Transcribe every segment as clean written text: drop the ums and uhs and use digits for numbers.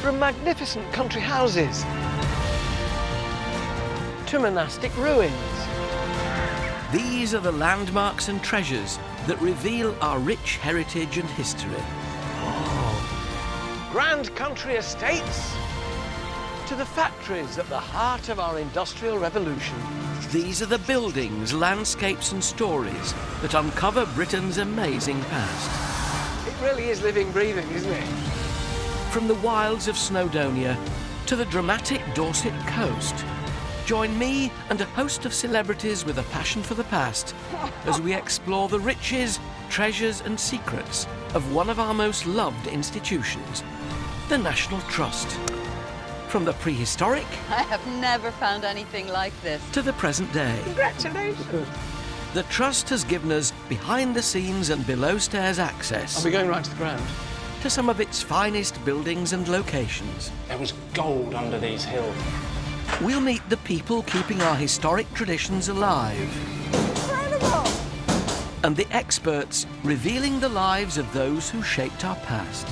From magnificent country houses to monastic ruins. These are the landmarks and treasures that reveal our rich heritage and history. Grand country estates to the factories at the heart of our industrial revolution. These are the buildings, landscapes and stories that uncover Britain's amazing past. It really is living, breathing, isn't it? From the wilds of Snowdonia to the dramatic Dorset coast. Join me and a host of celebrities with a passion for the past as we explore the riches, treasures and secrets of one of our most loved institutions, the National Trust. From the prehistoric... I have never found anything like this. ...to the present day. Congratulations! The Trust has given us behind-the-scenes and below-stairs access... Are we going right to the ground? ...to some of its finest buildings and locations. There was gold under these hills. We'll meet the people keeping our historic traditions alive. Incredible! And the experts revealing the lives of those who shaped our past.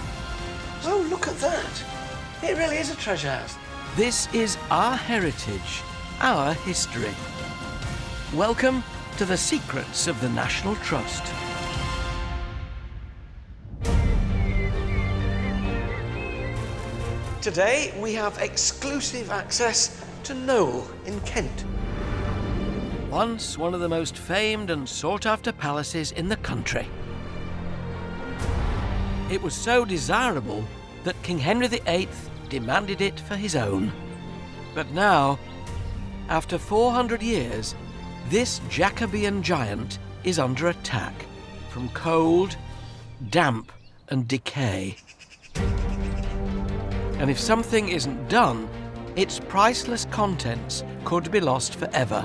Oh, look at that! It really is a treasure house. This is our heritage, our history. Welcome to the secrets of the National Trust. Today we have exclusive access to Knole in Kent. Once one of the most famed and sought-after palaces in the country. It was so desirable that King Henry VIII demanded it for his own. But now, after 400 years, this Jacobean giant is under attack from cold, damp and decay. And if something isn't done, its priceless contents could be lost forever.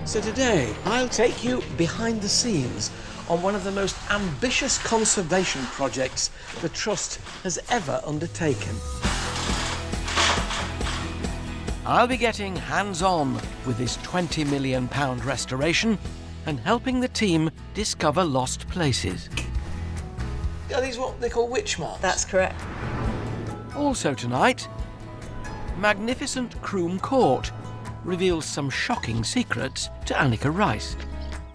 So today, I'll take you behind the scenes on one of the most ambitious conservation projects the Trust has ever undertaken. I'll be getting hands-on with this £20 million restoration and helping the team discover lost places. Are these what they call witch marks? That's correct. Also tonight, magnificent Croom Court reveals some shocking secrets to Annika Rice.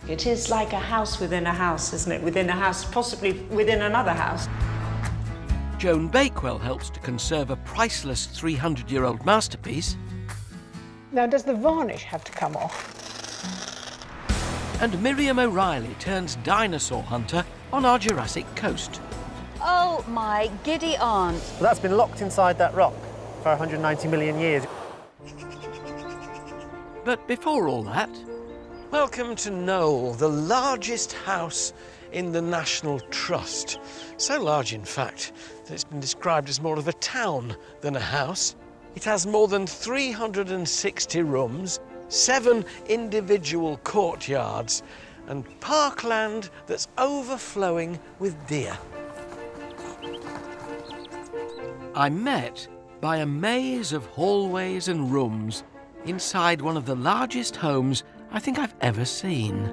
It is like a house within a house, isn't it? Within a house, possibly within another house. Joan Bakewell helps to conserve a priceless 300-year-old masterpiece. Now, does the varnish have to come off? And Miriam O'Reilly turns dinosaur hunter on our Jurassic Coast. Oh, my giddy aunt. Well, that's been locked inside that rock for 190 million years. But before all that, Welcome to Knole, the largest house in the National Trust. So large, in fact, that it's been described as more of a town than a house. It has more than 360 rooms, 7 individual courtyards, and parkland that's overflowing with deer. I'm met by a maze of hallways and rooms inside one of the largest homes I think I've ever seen.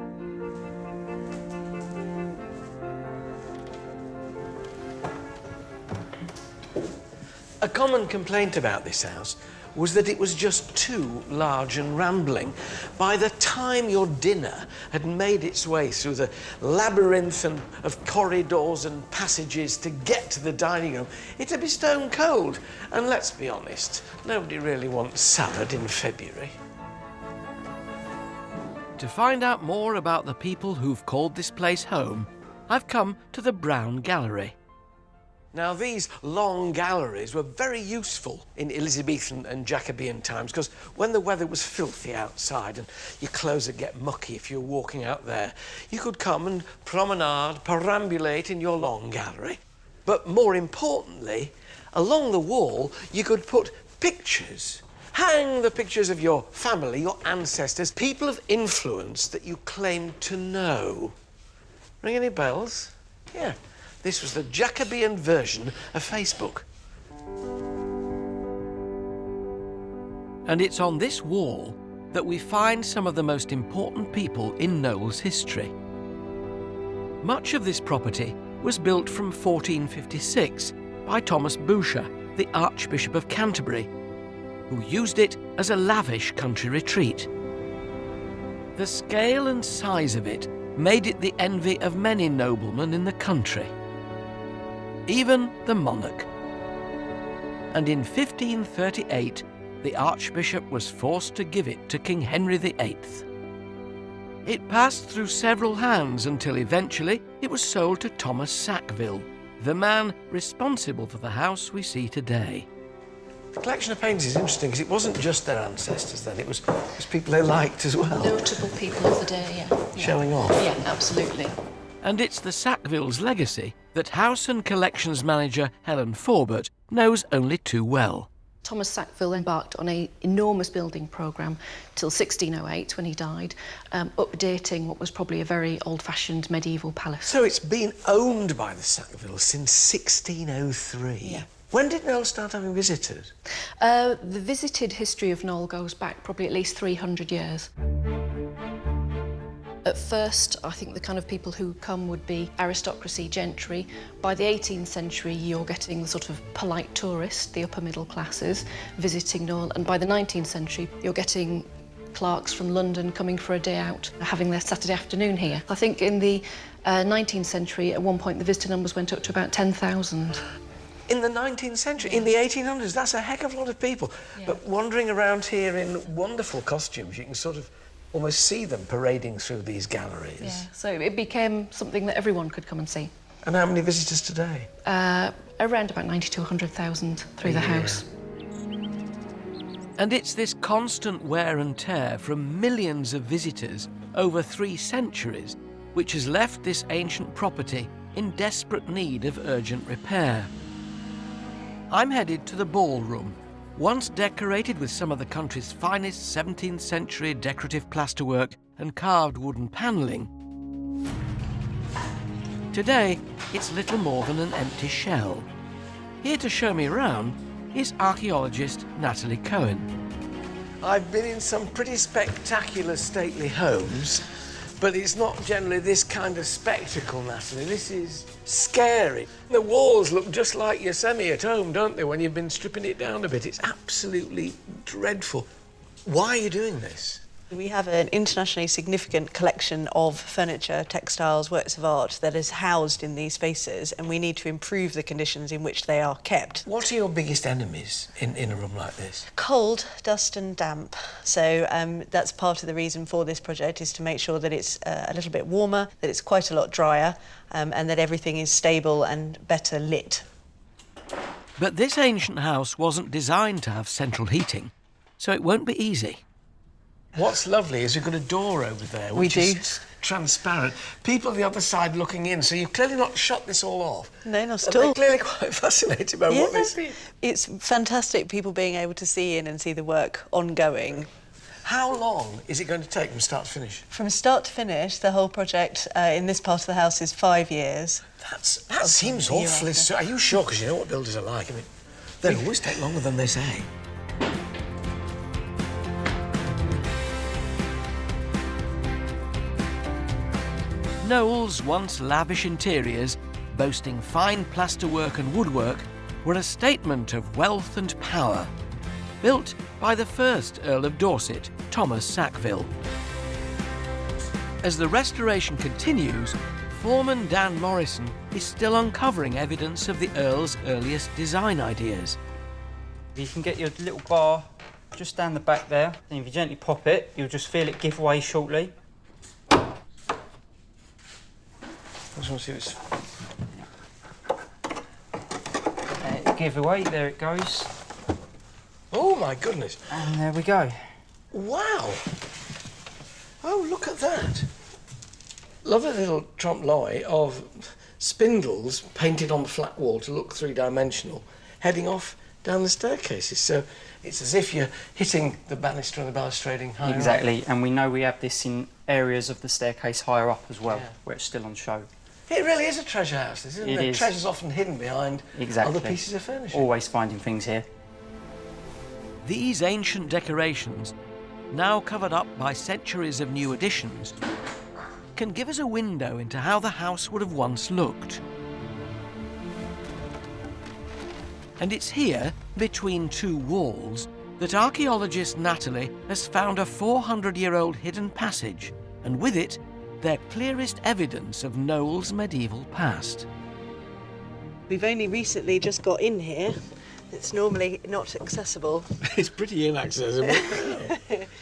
A common complaint about this house was that it was just too large and rambling. By the time your dinner had made its way through the labyrinth of corridors and passages to get to the dining room, it'd be stone cold. And let's be honest, nobody really wants salad in February. To find out more about the people who've called this place home, I've come to the Brown Gallery. Now, these long galleries were very useful in Elizabethan and Jacobean times because when the weather was filthy outside and your clothes would get mucky if you were walking out there, you could come and promenade, perambulate in your long gallery. But more importantly, along the wall, you could put pictures. Hang the pictures of your family, your ancestors, people of influence that you claimed to know. Ring any bells? Yeah. This was the Jacobean version of Facebook. And it's on this wall that we find some of the most important people in Knole's history. Much of this property was built from 1456 by Thomas Boucher, the Archbishop of Canterbury, who used it as a lavish country retreat. The scale and size of it made it the envy of many noblemen in the country, even the monarch. And in 1538, the Archbishop was forced to give it to King Henry VIII. It passed through several hands until eventually it was sold to Thomas Sackville, the man responsible for the house we see today. The collection of paintings is interesting because it wasn't just their ancestors then, it was people they liked as well. Notable people of the day, yeah. Showing off. Yeah, absolutely. And it's the Sackvilles' legacy that House and Collections manager Helen Forbert knows only too well. Thomas Sackville embarked on an enormous building programme till 1608 when he died, updating what was probably a very old-fashioned medieval palace. So it's been owned by the Sackvilles since 1603? Yeah. When did Knole start having visitors? The visited history of Knole goes back probably at least 300 years. At first, I think the kind of people who come would be aristocracy, gentry. By the 18th century, you're getting the sort of polite tourist, the upper middle classes, visiting Knole. And by the 19th century, you're getting clerks from London coming for a day out, having their Saturday afternoon here. I think in the 19th century, at one point, the visitor numbers went up to about 10,000. In the 19th century, in the 1800s, that's a heck of a lot of people. Yeah. But wandering around here in wonderful costumes, you can sort of almost see them parading through these galleries. Yeah, so it became something that everyone could come and see. And how many visitors today? Around about 90 to 100,000 through the house. And it's this constant wear and tear from millions of visitors over 3 centuries which has left this ancient property in desperate need of urgent repair. I'm headed to the ballroom, once decorated with some of the country's finest 17th century decorative plasterwork and carved wooden panelling. Today, it's little more than an empty shell. Here to show me around is archaeologist Natalie Cohen. I've been in some pretty spectacular stately homes, but it's not generally this kind of spectacle, Natalie. This is scary. The walls look just like Yosemite at home, don't they, when you've been stripping it down a bit? It's absolutely dreadful. Why are you doing this? We have an internationally significant collection of furniture, textiles, works of art that is housed in these spaces, and we need to improve the conditions in which they are kept. What are your biggest enemies in a room like this? Cold, dust and damp. So that's part of the reason for this project, is to make sure that it's a little bit warmer, that it's quite a lot drier, and that everything is stable and better lit. But this ancient house wasn't designed to have central heating, so it won't be easy. What's lovely is we've got a door over there, which is transparent. People on the other side looking in, so you've clearly not shut this all off. No, not at They're all. clearly quite fascinated by what they see. It's fantastic, people being able to see in and see the work ongoing. How long is it going to take from start to finish? From start to finish, the whole project in this part of the house is 5 years. That seems awfully soon. Are you sure? Because you know what builders are like. I mean, they always take longer than they say. Knole's once lavish interiors, boasting fine plasterwork and woodwork, were a statement of wealth and power, built by the first Earl of Dorset, Thomas Sackville. As the restoration continues, foreman Dan Morrison is still uncovering evidence of the Earl's earliest design ideas. You can get your little bar just down the back there, and if you gently pop it, you'll just feel it give way shortly. I just want to see what's... Give away, there it goes. Oh, my goodness. And there we go. Wow. Oh, look at that. Lovely little trompe-l'oeil of spindles painted on the flat wall to look three-dimensional, heading off down the staircases. So it's as if you're hitting the banister and the balustrading higher Exactly, up. and we know we have this in areas of the staircase higher up as well, where it's still on show. It really is a treasure house, isn't it? It is. Treasure's often hidden behind other pieces of furniture. Always finding things here. These ancient decorations, now covered up by centuries of new additions, can give us a window into how the house would have once looked. And it's here, between two walls, that archaeologist Natalie has found a 400-year-old hidden passage, and with it, their clearest evidence of Knole's medieval past. We've only recently just got in here. It's normally not accessible. It's pretty inaccessible.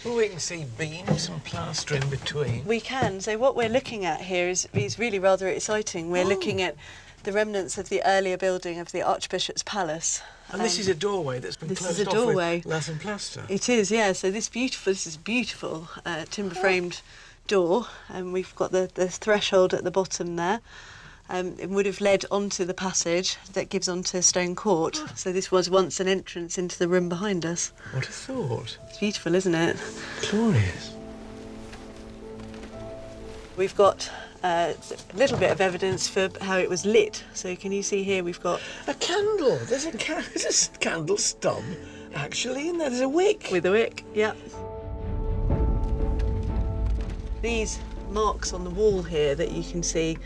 Well, we can see beams and plaster in between. We can. So what we're looking at here is really rather exciting. We're looking at the remnants of the earlier building of the Archbishop's Palace. And this is a doorway that's been closed off with lath and plaster. It is, yeah. So this is beautiful timber-framed door, and we've got the threshold at the bottom there. It would have led onto the passage that gives onto Stone Court. So this was once an entrance into the room behind us. What a thought. It's beautiful, isn't it? Glorious. We've got a little bit of evidence for how it was lit. So can you see here we've got a candle. There's a candle stub, actually, in there. There's a wick. With a wick, yeah. These marks on the wall here that you can see,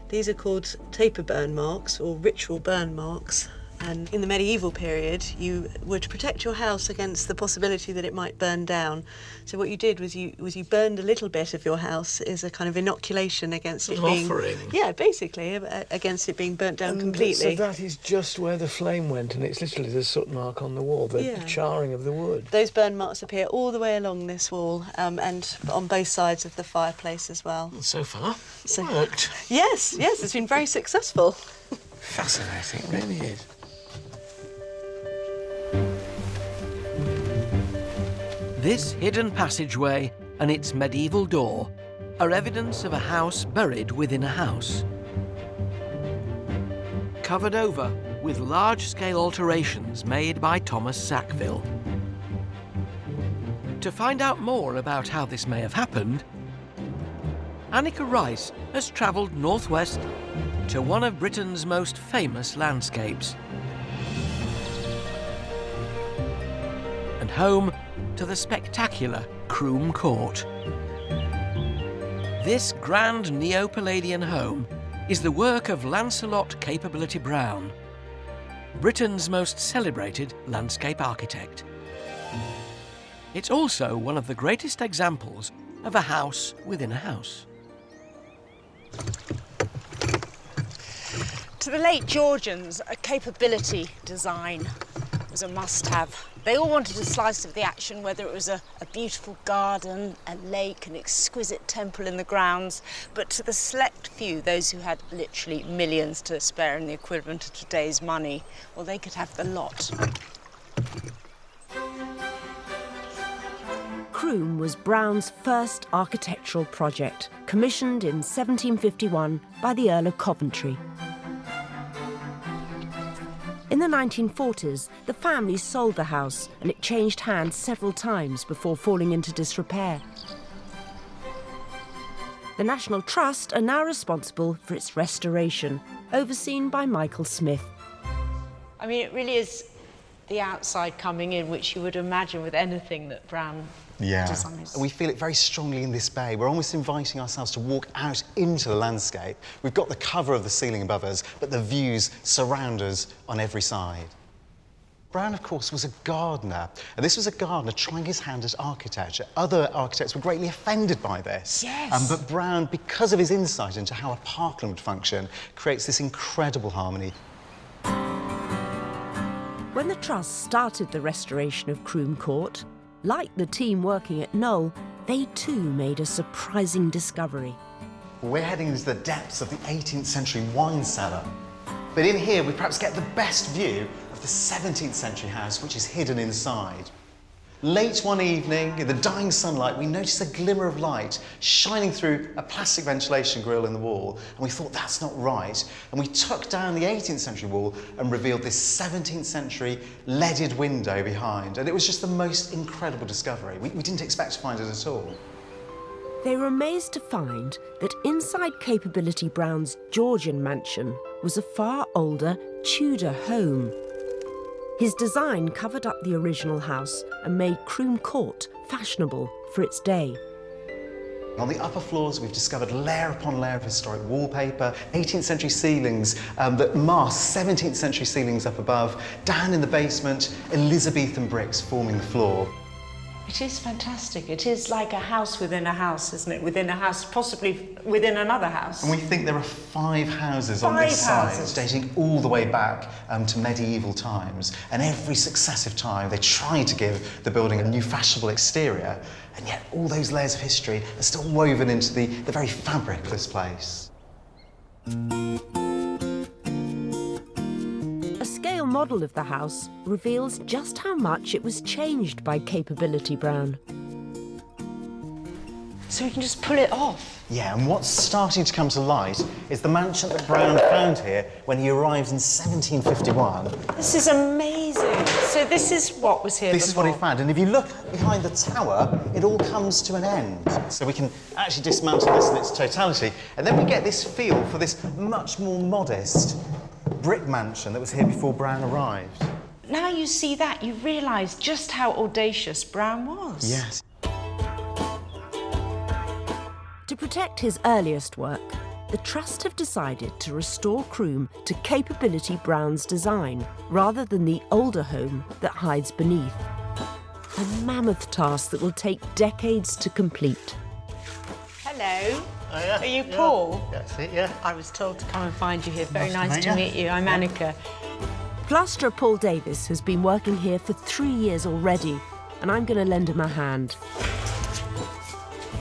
these are called taper burn marks or ritual burn marks. And in the medieval period, you would protect your house against the possibility that it might burn down. So what you did was you burned a little bit of your house as a kind of inoculation against it being... offering. Yeah, basically, against it being burnt down completely. So that is just where the flame went, and it's literally the soot mark on the wall, the charring of the wood. Those burn marks appear all the way along this wall and on both sides of the fireplace as well. So far, it worked. Yes, it's been very successful. Fascinating, it really is. This hidden passageway and its medieval door are evidence of a house buried within a house. Covered over with large-scale alterations made by Thomas Sackville. To find out more about how this may have happened, Annika Rice has travelled northwest to one of Britain's most famous landscapes. And home to the spectacular Croom Court. This grand Neo-Palladian home is the work of Lancelot Capability Brown, Britain's most celebrated landscape architect. It's also one of the greatest examples of a house within a house. To the late Georgians, a capability design was a must-have. They all wanted a slice of the action, whether it was a beautiful garden, a lake, an exquisite temple in the grounds. But to the select few, those who had literally millions to spare in the equivalent of today's money, well, they could have the lot. Croom was Brown's first architectural project, commissioned in 1751 by the Earl of Coventry. In the 1940s, the family sold the house and it changed hands several times before falling into disrepair. The National Trust are now responsible for its restoration, overseen by Michael Smith. I mean, it really is the outside coming in, which you would imagine with anything that Brown designs. We feel it very strongly in this bay. We're almost inviting ourselves to walk out into the landscape. We've got the cover of the ceiling above us, but the views surround us on every side. Brown, of course, was a gardener, and this was a gardener trying his hand at architecture. Other architects were greatly offended by this. Yes. But Brown, because of his insight into how a parkland would function, creates this incredible harmony. When the Trust started the restoration of Croom Court, like the team working at Knole, they too made a surprising discovery. We're heading into the depths of the 18th century wine cellar. But in here, we perhaps get the best view of the 17th century house, which is hidden inside. Late one evening, in the dying sunlight, we noticed a glimmer of light shining through a plastic ventilation grille in the wall, and we thought, that's not right. And we took down the 18th century wall and revealed this 17th century leaded window behind. And it was just the most incredible discovery. We didn't expect to find it at all. They were amazed to find that inside Capability Brown's Georgian mansion was a far older Tudor home. His design covered up the original house and made Croom Court fashionable for its day. On the upper floors, we've discovered layer upon layer of historic wallpaper, 18th century ceilings that mask 17th century ceilings up above. Down in the basement, Elizabethan bricks forming the floor. It is fantastic. It is like a house within a house, isn't it? Within a house, possibly within another house. And we think there are 5 houses on this site, dating all the way back to medieval times. And every successive time, they try to give the building a new fashionable exterior, and yet all those layers of history are still woven into the very fabric of this place. A scale model of the house reveals just how much it was changed by Capability Brown. So we can just pull it off? Yeah, and what's starting to come to light is the mansion that Brown found here when he arrived in 1751. This is amazing. So this is what was here This before. is what he found, and if you look behind the tower, it all comes to an end. So we can actually dismantle this in its totality, and then we get this feel for this much more modest brick mansion that was here before Brown arrived. Now you see that, you realise just how audacious Brown was. Yes. To protect his earliest work, the Trust have decided to restore Croom to Capability Brown's design, rather than the older home that hides beneath. A mammoth task that will take decades to complete. Hello. Oh, yeah. Are you Paul? That's it, yeah. I was told to come and find you here. Very Nice nice to to meet meet you. I'm Annika. Plasterer Paul Davis has been working here for 3 years already, and I'm going to lend him a hand.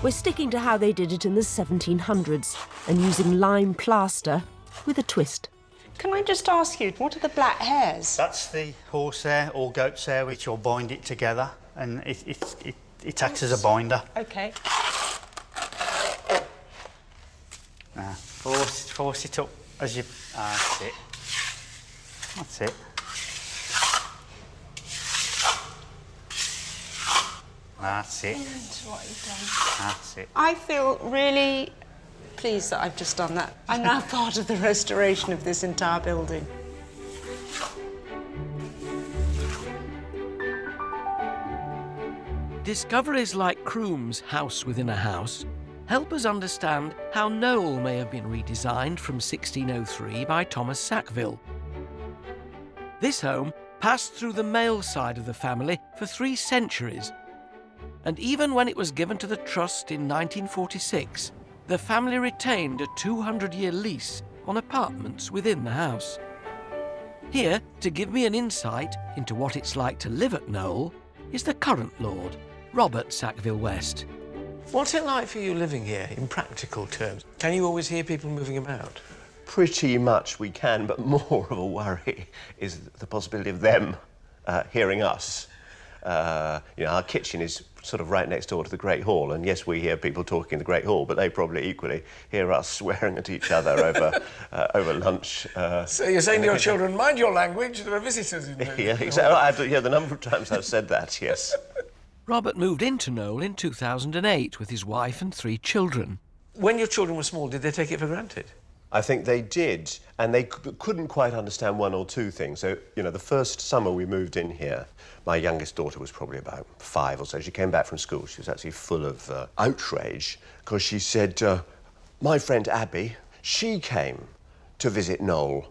We're sticking to how they did it in the 1700s and using lime plaster with a twist. Can I just ask you, what are the black hairs? That's the horsehair or goat's hair, which will bind it together, and it acts as a binder. OK. Now, force it up as you... that's it. That's it. That's it. What you've done. That's it. I feel really pleased that I've just done that. I'm now part of the restoration of this entire building. Discoveries like Croom's house within a house help us understand how Knole may have been redesigned from 1603 by Thomas Sackville. This home passed through the male side of the family for 3 centuries, and even when it was given to the Trust in 1946, the family retained a 200-year lease on apartments within the house. Here, to give me an insight into what it's like to live at Knole, is the current Lord, Robert Sackville West. What's it like for you living here, in practical terms? Can you always hear people moving about? Pretty much we can, but more of a worry is the possibility of them hearing us. You know, our kitchen is sort of right next door to the Great Hall, and yes, we hear people talking in the Great Hall, but they probably equally hear us swearing at each other over lunch. So you're saying to your children, mind your language, there are visitors in there. Yeah, exactly. Yeah, the number of times I've said that, yes. Robert moved into Knole in 2008 with his wife and 3 children. When your children were small, did they take it for granted? I think they did, and they couldn't quite understand 1 or 2 things. So, you know, the first summer we moved in here, my youngest daughter was probably about 5 or so. She came back from school. She was actually full of outrage because she said, my friend Abby, she came to visit Knole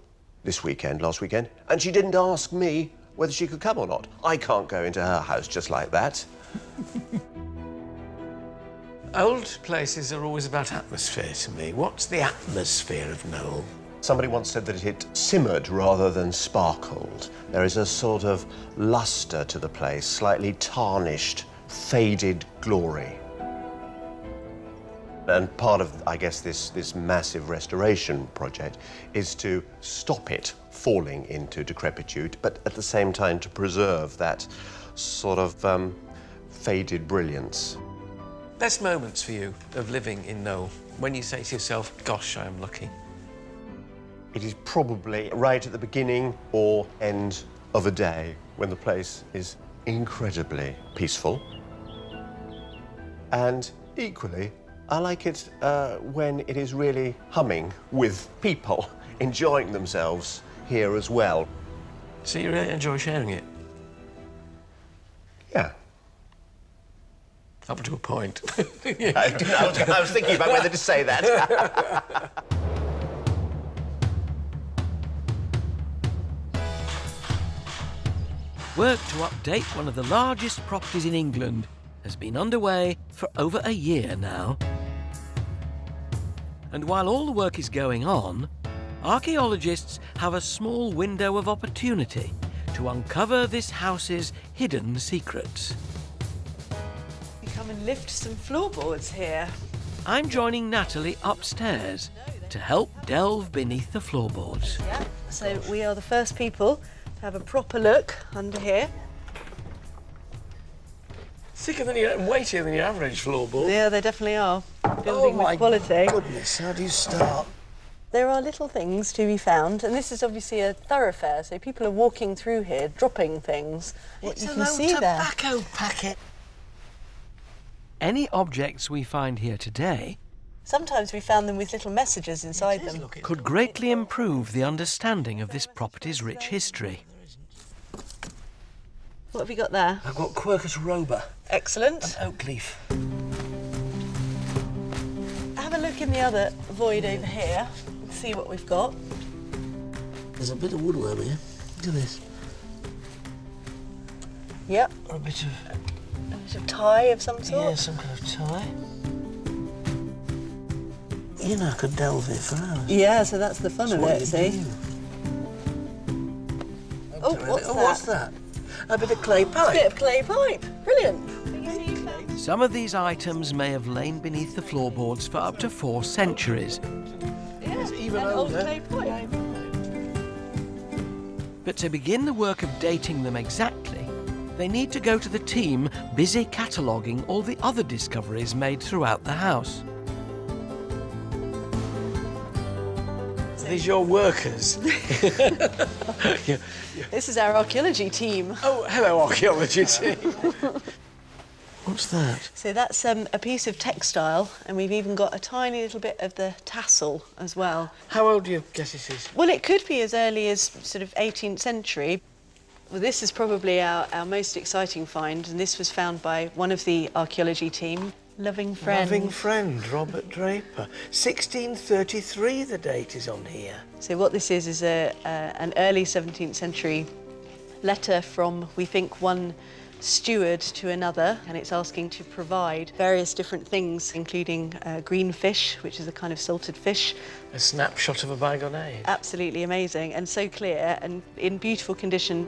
last weekend, and she didn't ask me whether she could come or not. I can't go into her house just like that. Old places are always about atmosphere to me. What's the atmosphere of Knole? Somebody once said that it simmered rather than sparkled. There is a sort of lustre to the place, slightly tarnished, faded glory. And part of, I guess, this massive restoration project is to stop it falling into decrepitude, but at the same time to preserve that sort of faded brilliance. Best moments for you of living in Knole, when you say to yourself, gosh, I am lucky? It is probably right at the beginning or end of a day when the place is incredibly peaceful. And equally, I like it when it is really humming with people enjoying themselves here as well. So you really enjoy sharing it? Yeah. Up to a point. I was thinking about whether to say that. Work to update one of the largest properties in England has been underway for over a year now. And while all the work is going on, archaeologists have a small window of opportunity to uncover this house's hidden secrets. You come and lift some floorboards here. I'm joining Natalie upstairs to help delve beneath the floorboards. Yeah, so we are the first people to have a proper look under here. Thicker than your, and weightier than your average floorboard. Yeah, they definitely are. Building with quality. Goodness, how do you start? There are little things to be found, and this is obviously a thoroughfare, so people are walking through here, dropping things. It's you an can old see there. tobacco packet. Any objects we find here today Sometimes we found them with little messages inside them. could greatly improve the understanding of this property's rich history. What have you got there? I've got Quercus roba. Excellent. An oak leaf. Have a look in the other void over here and see what we've got. There's a bit of woodworm here. Look at this. Yep. Or a bit of tie of some sort. Yeah, some kind of tie. You know, I could delve here for hours. Yeah, so that's the fun of it, see? Oh, what's that? A bit of clay pipe. A bit of clay pipe. Brilliant. Some of these items may have lain beneath the floorboards for up to 4 centuries. Yeah, even an old older. clay pipe. But to begin the work of dating them exactly, they need to go to the team busy cataloguing all the other discoveries made throughout the house. These your workers? Yeah. This is our archaeology team. Oh, hello, archaeology team. What's that? So that's a piece of textile, and we've even got a tiny little bit of the tassel as well. How old do you guess it is? Well, it could be as early as sort of 18th century. Well, this is probably our most exciting find, and this was found by one of the archaeology team. Loving friend. Loving friend, Robert Draper. 1633 the date is on here. So what this is an early 17th century letter from, we think, one steward to another, and it's asking to provide various different things, including green fish, which is a kind of salted fish. A snapshot of a bygone age. Absolutely amazing, and so clear and in beautiful condition.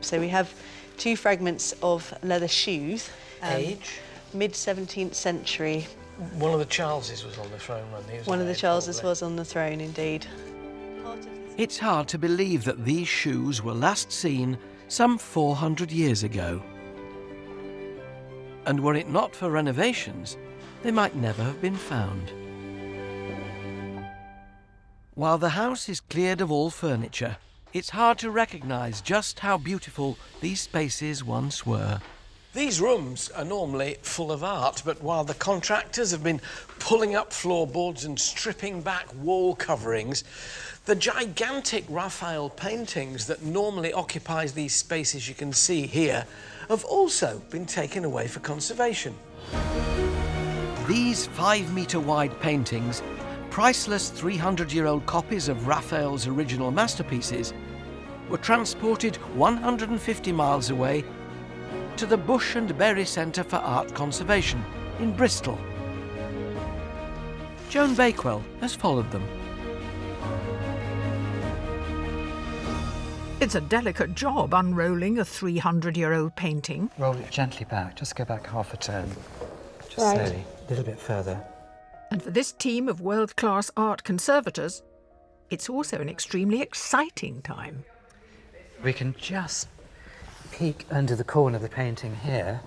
So we have 2 fragments of leather shoes. Age? Mid-17th century. One of the Charleses was on the throne when he was One of the age, Charleses probably. was on the throne, indeed. It's hard to believe that these shoes were last seen some 400 years ago. And were it not for renovations, they might never have been found. While the house is cleared of all furniture, it's hard to recognise just how beautiful these spaces once were. These rooms are normally full of art, but while the contractors have been pulling up floorboards and stripping back wall coverings, the gigantic Raphael paintings that normally occupy these spaces you can see here have also been taken away for conservation. These 5-metre wide paintings, priceless 300-year-old copies of Raphael's original masterpieces, were transported 150 miles away to the Bush and Berry Centre for Art Conservation in Bristol. Joan Bakewell has followed them. It's a delicate job unrolling a 300-year-old painting. Roll it gently back, just go back half a turn. Just Right. slowly, a little bit further. And for this team of world-class art conservators, it's also an extremely exciting time. We can just peek under the corner of the painting here.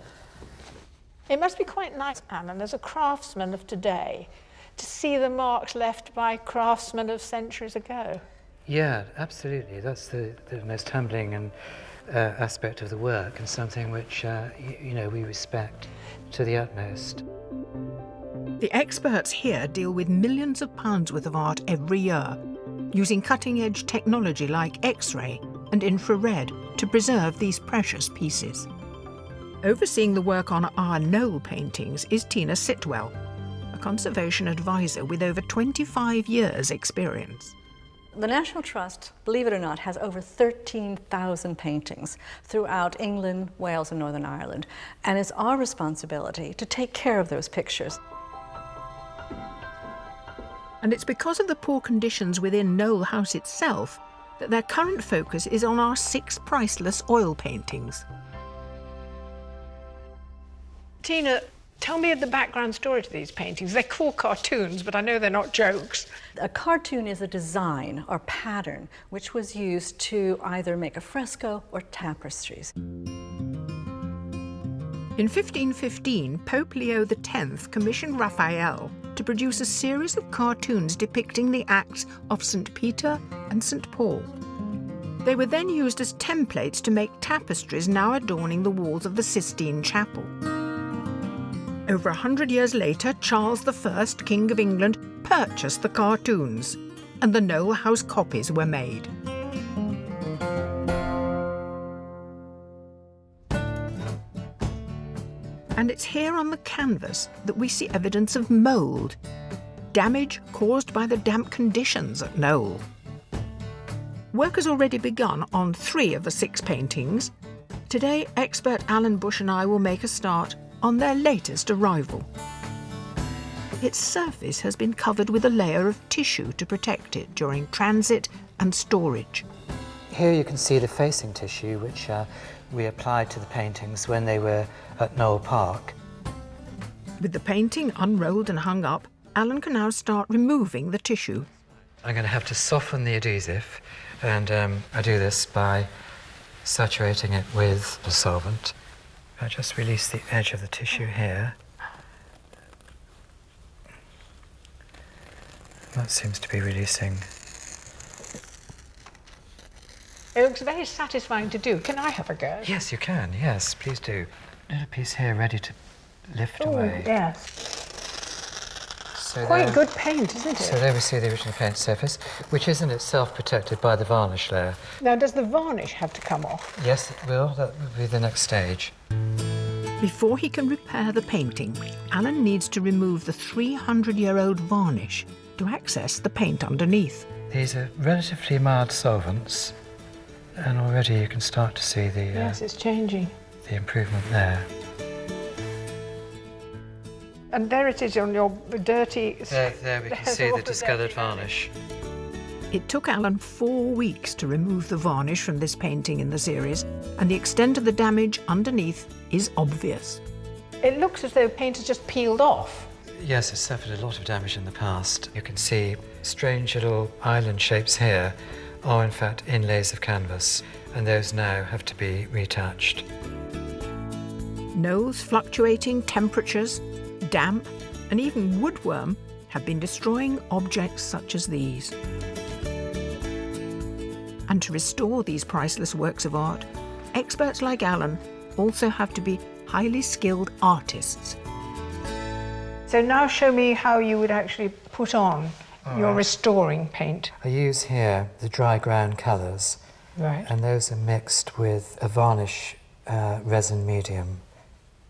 It must be quite nice, Alan, as a craftsman of today, to see the marks left by craftsmen of centuries ago. Yeah, absolutely. That's the most humbling and aspect of the work, and something which we respect to the utmost. The experts here deal with millions of pounds worth of art every year, using cutting-edge technology like X-ray and infrared to preserve these precious pieces. Overseeing the work on our Knole paintings is Tina Sitwell, a conservation advisor with over 25 years' experience. The National Trust, believe it or not, has over 13,000 paintings throughout England, Wales and Northern Ireland, and it's our responsibility to take care of those pictures. And it's because of the poor conditions within Knole House itself that their current focus is on our 6 priceless oil paintings. Tina, tell me the background story to these paintings. They're called cartoons, but I know they're not jokes. A cartoon is a design or pattern which was used to either make a fresco or tapestries. In 1515, Pope Leo X commissioned Raphael to produce a series of cartoons depicting the acts of St. Peter and St. Paul. They were then used as templates to make tapestries now adorning the walls of the Sistine Chapel. Over 100 years later, Charles I, King of England, purchased the cartoons, and the Knole House copies were made. And it's here on the canvas that we see evidence of mould, damage caused by the damp conditions at Knole. Work has already begun on 3 of the 6 paintings. Today, expert Alan Bush and I will make a start on their latest arrival. Its surface has been covered with a layer of tissue to protect it during transit and storage. Here you can see the facing tissue which we applied to the paintings when they were at Knole Park. With the painting unrolled and hung up, Alan can now start removing the tissue. I'm going to have to soften the adhesive, and I do this by saturating it with a solvent. I just release the edge of the tissue here. That seems to be releasing. It looks very satisfying to do. Can I have a go? Yes, you can. Yes, please do. Little piece here ready to lift away. Yes. So Quite good paint, isn't it? So there we see the original paint surface, which is in itself protected by the varnish layer. Now, does the varnish have to come off? Yes, it will. That will be the next stage. Before he can repair the painting, Alan needs to remove the 300-year-old varnish to access the paint underneath. These are relatively mild solvents, and already you can start to see the yes, it's changing. The improvement there. And there it is on your dirty... There we can see the discoloured varnish. It took Alan 4 weeks to remove the varnish from this painting in the series, and the extent of the damage underneath is obvious. It looks as though paint has just peeled off. Yes, it's suffered a lot of damage in the past. You can see strange little island shapes here are in fact inlays of canvas, and those now have to be retouched. Knole's fluctuating temperatures, damp, and even woodworm have been destroying objects such as these. And to restore these priceless works of art, experts like Alan also have to be highly skilled artists. So now show me how you would actually put on your restoring paint. I use here the dry ground colours, right, and those are mixed with a varnish resin medium.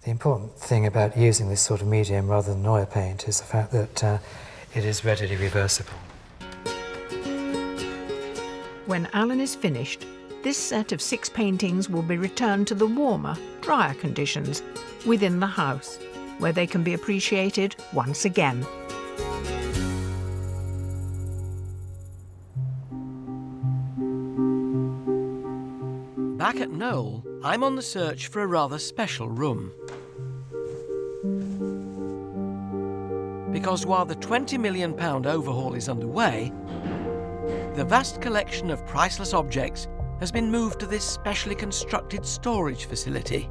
The important thing about using this sort of medium rather than oil paint is the fact that it is readily reversible. When Alan is finished, this set of 6 paintings will be returned to the warmer, drier conditions within the house, where they can be appreciated once again. Back at Knole, I'm on the search for a rather special room. Because while the £20 million overhaul is underway, the vast collection of priceless objects has been moved to this specially constructed storage facility,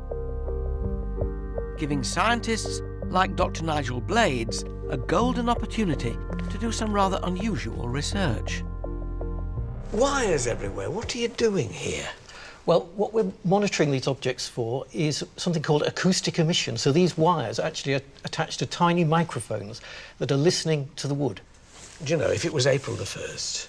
giving scientists like Dr. Nigel Blades a golden opportunity to do some rather unusual research. Wires everywhere. What are you doing here? Well, what we're monitoring these objects for is something called acoustic emission. So these wires actually are attached to tiny microphones that are listening to the wood. Do you know, if it was April the 1st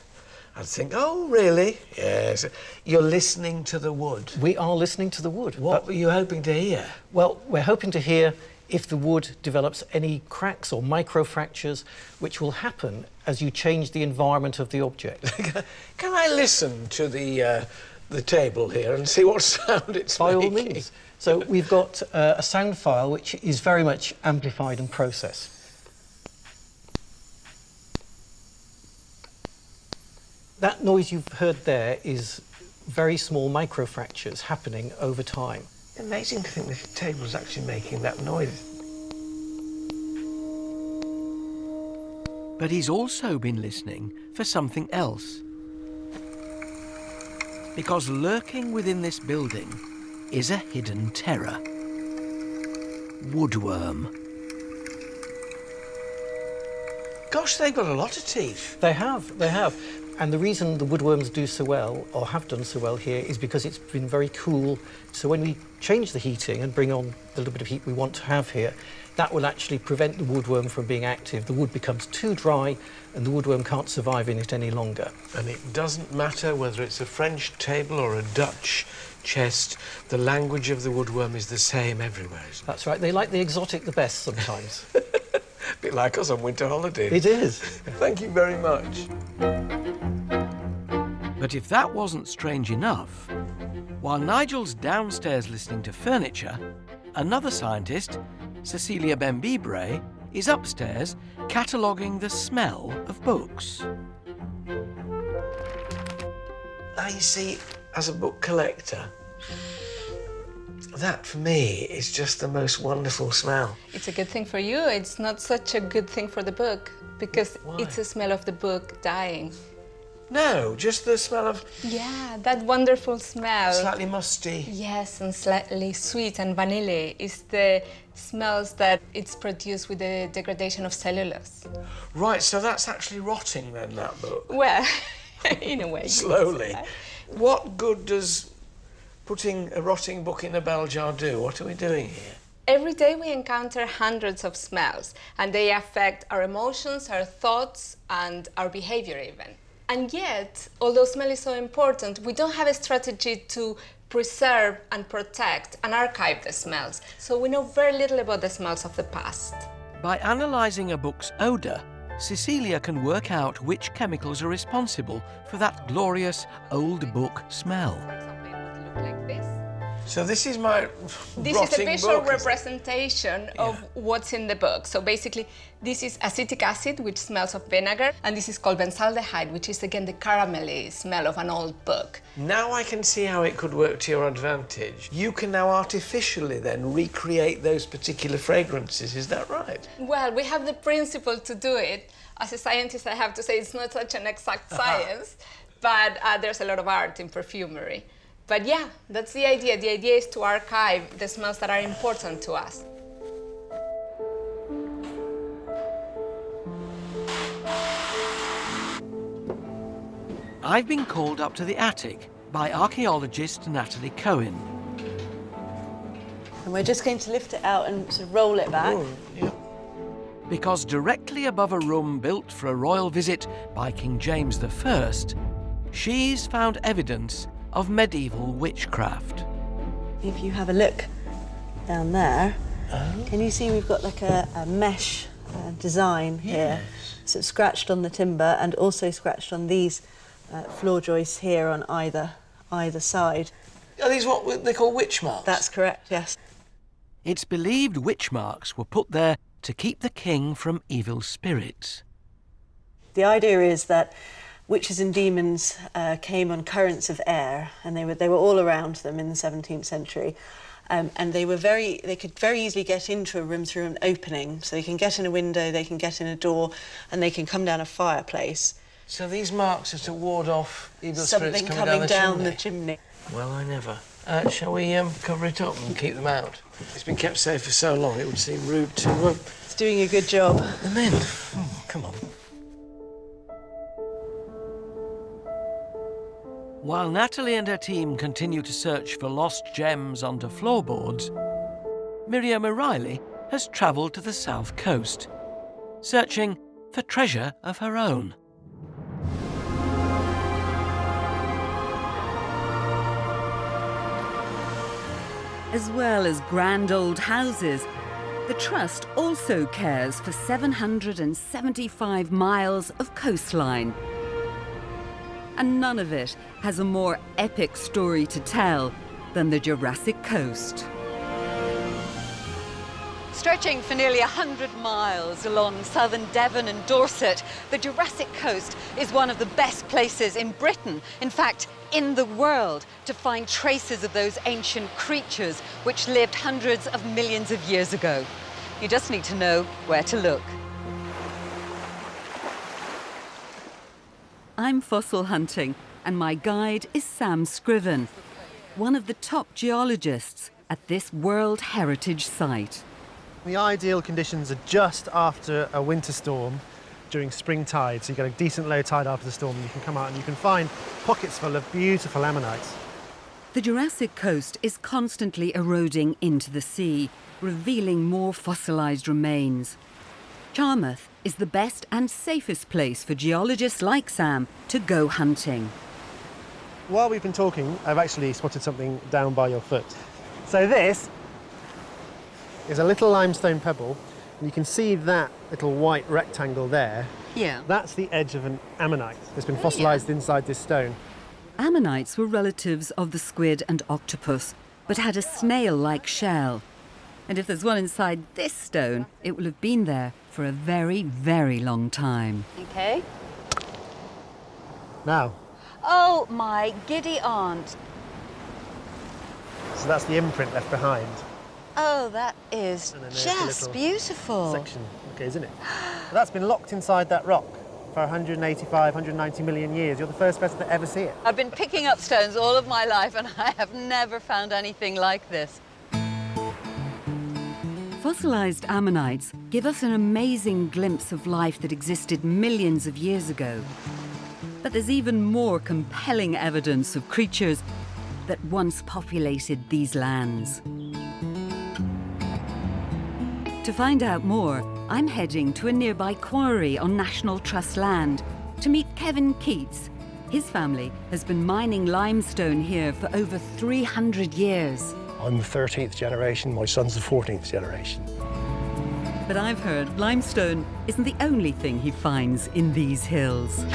I'd think, oh, really? Yes. You're listening to the wood. We are listening to the wood. What were you hoping to hear? Well, we're hoping to hear if the wood develops any cracks or microfractures, which will happen as you change the environment of the object. Can I listen to the table here and see what sound it's By making? all means. So we've got a sound file which is very much amplified and processed. That noise you've heard there is very small microfractures happening over time. Amazing to think the table's actually making that noise. But he's also been listening for something else. Because lurking within this building is a hidden terror. Woodworm. Gosh, they've got a lot of teeth. They have. And the reason the woodworms do so well, or have done so well here, is because it's been very cool. So when we change the heating and bring on the little bit of heat we want to have here, that will actually prevent the woodworm from being active. The wood becomes too dry and the woodworm can't survive in it any longer. And it doesn't matter whether it's a French table or a Dutch chest, the language of the woodworm is the same everywhere, isn't it? That's right. They like the exotic the best sometimes. A bit like us on winter holiday. It is. Thank you very much. But if that wasn't strange enough, while Nigel's downstairs listening to furniture, another scientist, Cecilia Bembibre, is upstairs cataloguing the smell of books. Now, you see, as a book collector, that for me is just the most wonderful smell. It's a good thing for you. It's not such a good thing for the book, because it's a smell of the book dying. No, just the smell of... Yeah, that wonderful smell. Slightly musty. Yes, and slightly sweet and vanilla is the smells that it's produced with the degradation of cellulose. Right, so that's actually rotting then, that book? Well, in a way. Slowly. Yes. What good does putting a rotting book in a bell jar do? What are we doing here? Every day we encounter hundreds of smells, and they affect our emotions, our thoughts, and our behavior even. And yet, although smell is so important, we don't have a strategy to preserve and protect and archive the smells. So we know very little about the smells of the past. By analysing a book's odour, Cecilia can work out which chemicals are responsible for that glorious old book smell. For example, it would look like this. So this is my This is a visual representation of what's in the book. So basically, this is acetic acid, which smells of vinegar, and this is called benzaldehyde, which is again the caramelly smell of an old book. Now I can see how it could work to your advantage. You can now artificially then recreate those particular fragrances, is that right? Well, we have the principle to do it. As a scientist, I have to say it's not such an exact science, but there's a lot of art in perfumery. But yeah, that's the idea. The idea is to archive the smells that are important to us. I've been called up to the attic by archaeologist Natalie Cohen. And we're just going to lift it out and sort of roll it back. Oh, yeah. Because directly above a room built for a royal visit by King James I, she's found evidence of medieval witchcraft. If you have a look down there, can you see we've got like a mesh design here? So it's scratched on the timber and also scratched on these floor joists here on either side. Are these what they call witch marks? That's correct, yes. It's believed witch marks were put there to keep the king from evil spirits. The idea is that witches and demons came on currents of air, and they were all around them in the 17th century. And they could very easily get into a room through an opening. So they can get in a window, they can get in a door, and they can come down a fireplace. So these marks are to ward off evil spirits Something coming down the chimney. Well, I never. Shall we cover it up and keep them out? It's been kept safe for so long, it would seem rude to... It's doing a good job. Them in. Oh, come on. While Natalie and her team continue to search for lost gems under floorboards, Miriam O'Reilly has travelled to the south coast, searching for treasure of her own. As well as grand old houses, the Trust also cares for 775 miles of coastline. And none of it has a more epic story to tell than the Jurassic Coast. Stretching for nearly 100 miles along southern Devon and Dorset, the Jurassic Coast is one of the best places in Britain, in fact, in the world, to find traces of those ancient creatures which lived hundreds of millions of years ago. You just need to know where to look. I'm fossil hunting, and my guide is Sam Scriven, one of the top geologists at this World Heritage Site. The ideal conditions are just after a winter storm during spring tide, so you get a decent low tide after the storm, and you can come out and you can find pockets full of beautiful ammonites. The Jurassic Coast is constantly eroding into the sea, revealing more fossilised remains. Charmouth is the best and safest place for geologists like Sam to go hunting. While we've been talking, I've actually spotted something down by your foot. So this is a little limestone pebble, and you can see that little white rectangle there. Yeah. That's the edge of an ammonite that's been fossilised inside this stone. Ammonites were relatives of the squid and octopus, but had a snail-like shell. And if there's one inside this stone, it will have been there for a very, very long time. Okay. Now. Oh, my giddy aunt. So that's the imprint left behind. Oh, that is just beautiful. Section, okay, isn't it? That's been locked inside that rock for 185, 190 million years. You're the first person to ever see it. I've been picking up stones all of my life, and I have never found anything like this. Fossilised ammonites give us an amazing glimpse of life that existed millions of years ago. But there's even more compelling evidence of creatures that once populated these lands. To find out more, I'm heading to a nearby quarry on National Trust land to meet Kevin Keats. His family has been mining limestone here for over 300 years. I'm the 13th generation, my son's the 14th generation. But I've heard limestone isn't the only thing he finds in these hills.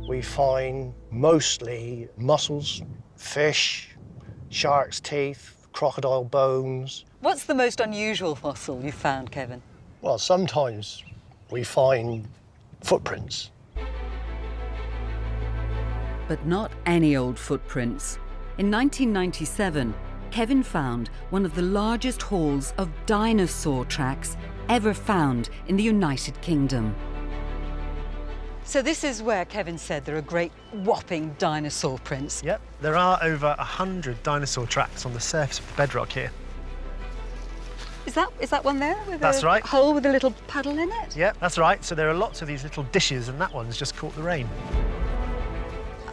We find mostly mussels, fish, shark's teeth, crocodile bones. What's the most unusual fossil you've found, Kevin? Well, sometimes we find footprints. But not any old footprints. In 1997, Kevin found one of the largest hauls of dinosaur tracks ever found in the United Kingdom. So this is where Kevin said there are great whopping dinosaur prints. Yep, there are over 100 dinosaur tracks on the surface of the bedrock here. Is that one there? With That's right. Hole with a little puddle in it? Yep, that's right. So there are lots of these little dishes, and that one's just caught the rain.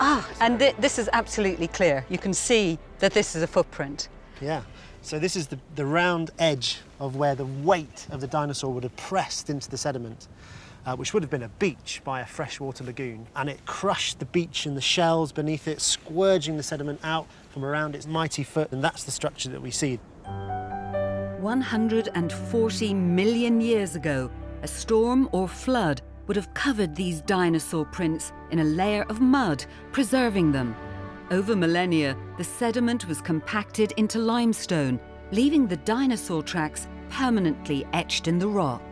Ah, and this is absolutely clear. You can see that this is a footprint. Yeah. So this is the round edge of where the weight of the dinosaur would have pressed into the sediment, which would have been a beach by a freshwater lagoon. And it crushed the beach and the shells beneath it, squirging the sediment out from around its mighty foot. And that's the structure that we see. 140 million years ago, a storm or flood would have covered these dinosaur prints in a layer of mud, preserving them. Over millennia, the sediment was compacted into limestone, leaving the dinosaur tracks permanently etched in the rock.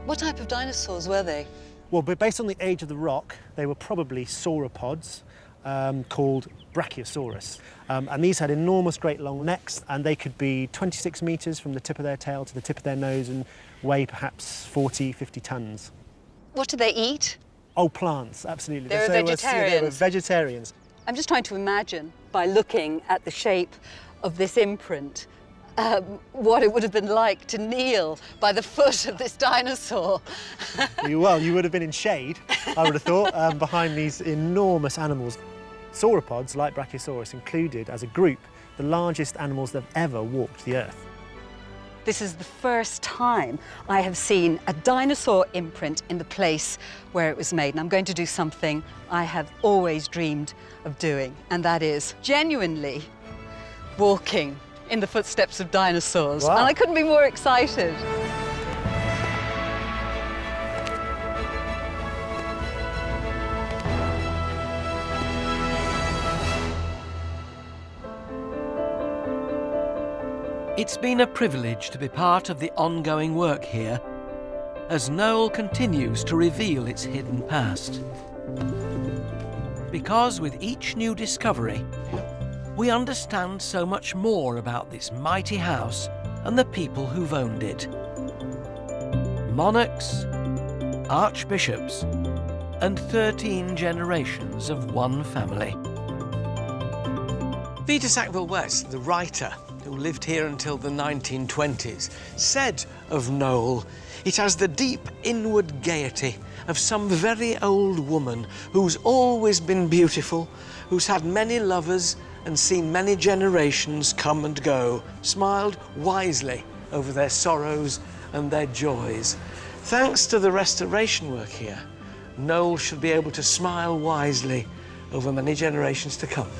What type of dinosaurs were they? Well, but based on the age of the rock, they were probably sauropods called Brachiosaurus. And these had enormous, great long necks, and they could be 26 metres from the tip of their tail to the tip of their nose and weigh perhaps 40, 50 tonnes. What do they eat? Oh, plants, absolutely. They were vegetarians. They were vegetarians. I'm just trying to imagine, by looking at the shape of this imprint, what it would have been like to kneel by the foot of this dinosaur. Well, you would have been in shade, I would have thought, behind these enormous animals. Sauropods, like Brachiosaurus, included, as a group, the largest animals that have ever walked the Earth. This is the first time I have seen a dinosaur imprint in the place where it was made. And I'm going to do something I have always dreamed of doing, and that is genuinely walking in the footsteps of dinosaurs. Wow. And I couldn't be more excited. It's been a privilege to be part of the ongoing work here as Knole continues to reveal its hidden past. Because with each new discovery, we understand so much more about this mighty house and the people who've owned it. Monarchs, archbishops, and 13 generations of one family. Vita Sackville-West, the writer who lived here until the 1920s, said of Knole, "It has the deep inward gaiety of some very old woman who's always been beautiful, who's had many lovers and seen many generations come and go, smiled wisely over their sorrows and their joys. Thanks to the restoration work here, Knole should be able to smile wisely over many generations to come."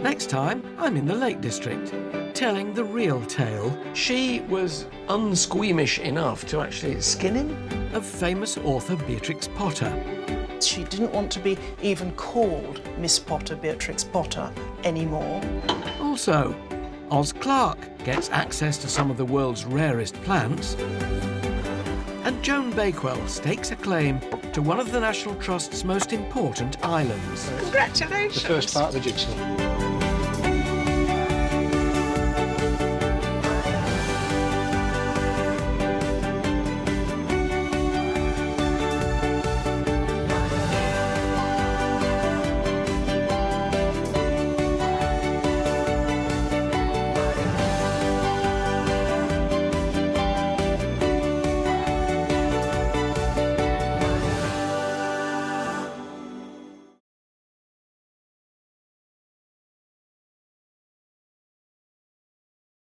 Next time, I'm in the Lake District, telling the real tale. She was unsqueamish enough to actually skin him? Of famous author Beatrix Potter. She didn't want to be even called Miss Potter, Beatrix Potter, anymore. Also, Oz Clarke gets access to some of the world's rarest plants. And Joan Bakewell stakes a claim to one of the National Trust's most important islands. Congratulations! The first part of the jigsaw.